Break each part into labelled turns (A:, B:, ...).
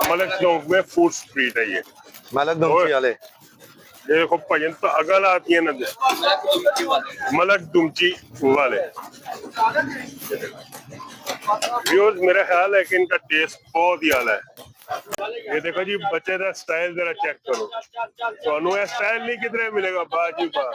A: मलक चौक में food street है ये
B: मलक दुमची वाले।
A: ये देखो भजन तो अगल आती है ना मलक दुमची वाले। व्यूअर्स मेरा ख्याल है कि इनका टेस्ट बहुत ही आला है। ये देखो जी बच्चे का स्टाइल जरा चेक करो, तो स्टाइल नहीं कितने मिलेगा बाजी बा।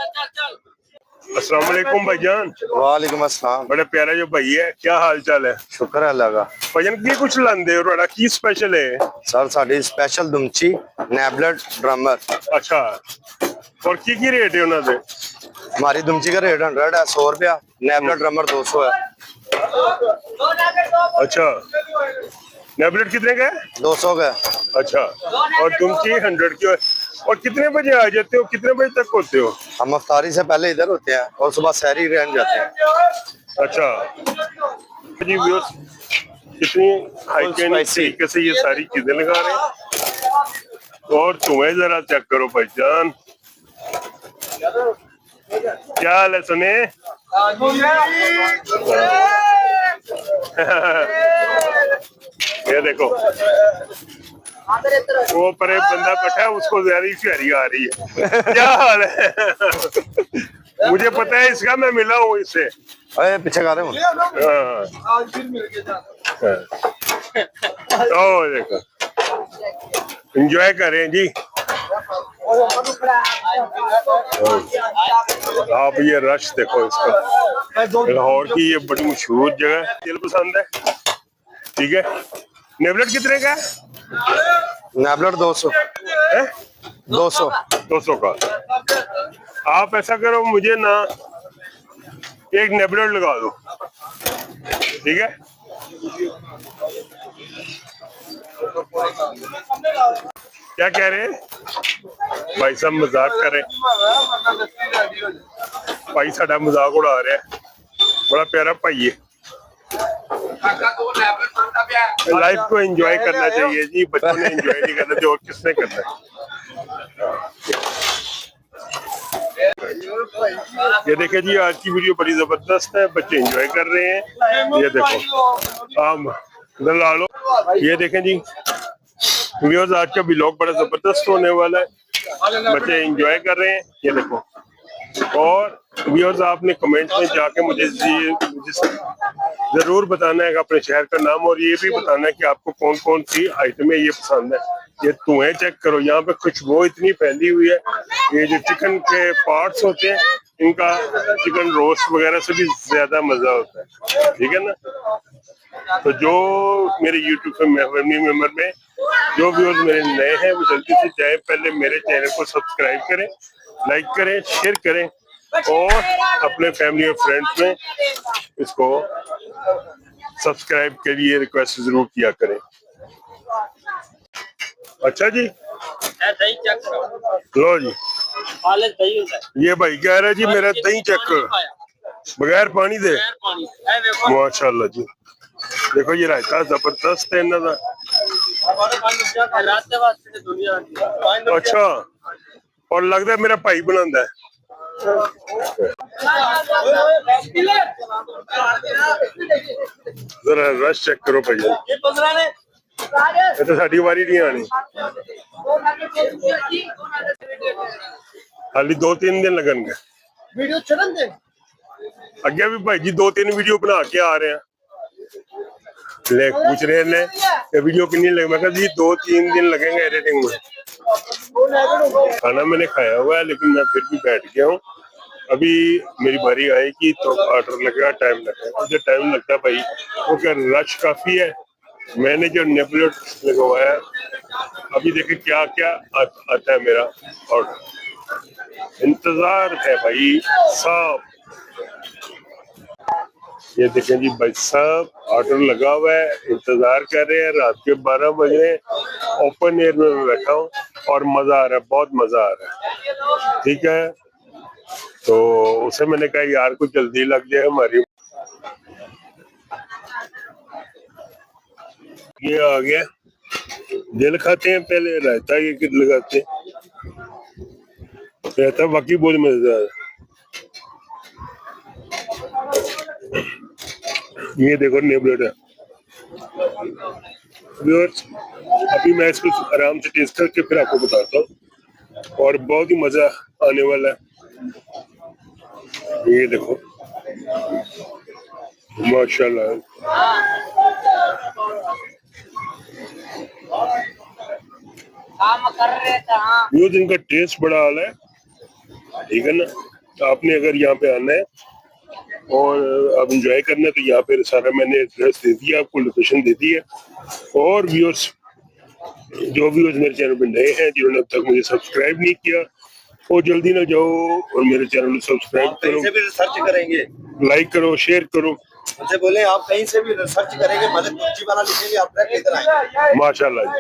A: अस्सलाम वालेकुम भाईजान।
B: वालेकुम अस्सलाम।
A: बड़े प्यारा जो भाई है, क्या हाल चाल है?
B: शुक्र है अल्लाह का।
A: भजन की कुछ लांदे हो रहा की स्पेशल है
B: सर साड़ी स्पेशल दुमची नेबलेट ड्रमर।
A: अच्छा, और की रेट है उन्होंने?
B: हमारी दुमची का रेट 100 है, 100 रुपया। नेबलेट ड्रमर 200 है।
A: अच्छा, नेबलेट कितने का है?
B: 200 का।
A: अच्छा, और दुमची 100 की। और कितने बजे आ जाते हो, कितने बजे तक होते हो?
B: हम अफ्तारी से पहले इधर होते हैं और सुबह सहरी रहने जाते हैं।
A: अच्छा जी व्यूअर्स, कितनी हाइजीनिक तरीके से ये सारी चीजें लगा रहे हैं। और तुम्हें जरा चेक करो भाईजान, क्या हाल है सुने? ये देखो वो परे बंदा बैठा है, उसको ज़हरी शहरी आ रही है। क्या हाल है? मुझे पता है इसका, मैं मिला हूँ इससे।
B: अरे पीछे गा रहे हो।
A: तो देखो एंजॉय करें जी आप। ये रश देखो इसका। लाहौर की ये बड़ी मशहूर जगह है, दिल पसंद है। ठीक है, नेबलेट कितने का है?
B: नेबलेट 200
A: है?
B: 200
A: का। आप ऐसा करो, मुझे ना एक नेबलेट लगा दो, ठीक है? क्या कह रहे हैं भाई साहब? मजाक कर रहे हैं भाई, साडा मजाक उड़ा रहे हैं। बड़ा प्यारा भाई है। लाइफ को एंजॉय करना चाहिए जी, बच्चों ने एंजॉय नहीं करना तो और किसने करना है? ये देखिए जी, आज की वीडियो बड़ी जबरदस्त है, बच्चे एंजॉय कर रहे हैं। ये देखो आम इधर ला लो। ये देखें जी व्यूअर्स, आज का व्लॉग बड़ा जबरदस्त होने वाला है, बच्चे एंजॉय कर रहे हैं। ये देखो, और व्यूअर्स आपने कमेंट में जाके मुझे जरूर बताना है अपने शहर का नाम, और ये भी बताना है कि आपको कौन कौन सी आइटमें ये पसंद है। ये धुएं चेक करो, यहाँ पे खुशबू इतनी फैली हुई है। ये जो चिकन के पार्ट्स होते हैं, इनका चिकन रोस्ट वगैरह से भी ज्यादा मजा होता है, ठीक है ना? तो जो मेरे यूट्यूब फैमिली मेंबर में जो व्यूअर्स मेरे नए हैं, वो जल्दी से जाए, पहले मेरे चैनल को सब्सक्राइब करें, लाइक करें, शेयर करें, और अपने फैमिली और फ्रेंड्स में इसको सब्सक्राइब के लिए रिक्वेस्ट जरूर किया करें। अच्छा जी, लो जी, ये भाई कह रहे जी मेरा दही चेक करो बगैर पानी दे। माशाल्लाह जी, देखो ये रायता जबरदस्त है इन्होंने। अच्छा, और लगता है मेरा भाई बनाता है। जरा रश चेक करो भैया, ये तो साड़ी बारी नहीं आनी, हाली 2-3 दिन लगेंगे। वीडियो चलन दे अगे भी भाई जी 2-3 वीडियो बना के आ रहे हैं। ले पूछ रहे हैं ये वीडियो कितनी लगे, मैं कहा जी 2-3 दिन लगेंगे एडिटिंग में। खाना मैंने खाया हुआ है, लेकिन मैं फिर भी बैठ गया हूँ। अभी मेरी बारी आएगी तो ऑर्डर लगेगा, टाइम लगेगा। मुझे टाइम लगता है भाई, क्योंकि रश काफी है। मैंने जो नेबलेट लगवाया, अभी देखे क्या क्या आता है मेरा ऑर्डर। इंतजार है भाई साहब। ये देखें जी भाई साहब, ऑर्डर लगा हुआ है, इंतजार कर रहे हैं। रात के 12 बजे ओपन एयर में मैं बैठा हूँ और मजा आ रहा है, बहुत मजा आ रहा है। ठीक है, तो उसे मैंने कहा यार कुछ जल्दी लग जाए हमारी। ये आ गया, दिल खाते हैं पहले रायता, ये कित लगाते हैं रायता, बाकी बहुत मजेदार है। ये देखो नेबलेट है व्यूअर्स, अभी मैं इसको आराम से टेस्ट करके फिर आपको बताता हूँ, और बहुत ही मजा आने वाला है। ये देखो माशाल्लाह, व्यूअर्स इनका टेस्ट बड़ा आला है, ठीक है ना। तो आपने अगर यहाँ पे आना है और अब एंजॉय करना है तो यहाँ पे सारा मैंने एड्रेस दे दिया, आपको लोकेशन दे दी है। और व्यूअर्स, जो व्यूअर्स मेरे चैनल पे नए हैं, जिन्होंने अब तक मुझे सब्सक्राइब नहीं किया, वो जल्दी ना जाओ और मेरे चैनल को सब्सक्राइब
B: कहीं
A: करो,
B: से भी रिसर्च करेंगे,
A: लाइक करो, शेयर करो।
B: उनसे बोले आप कहीं से भी रिसर्च करेंगे, मलिक कुर्ची वाला लिखेंगे, आप इधर आएंगे।
A: माशाल्लाह जी।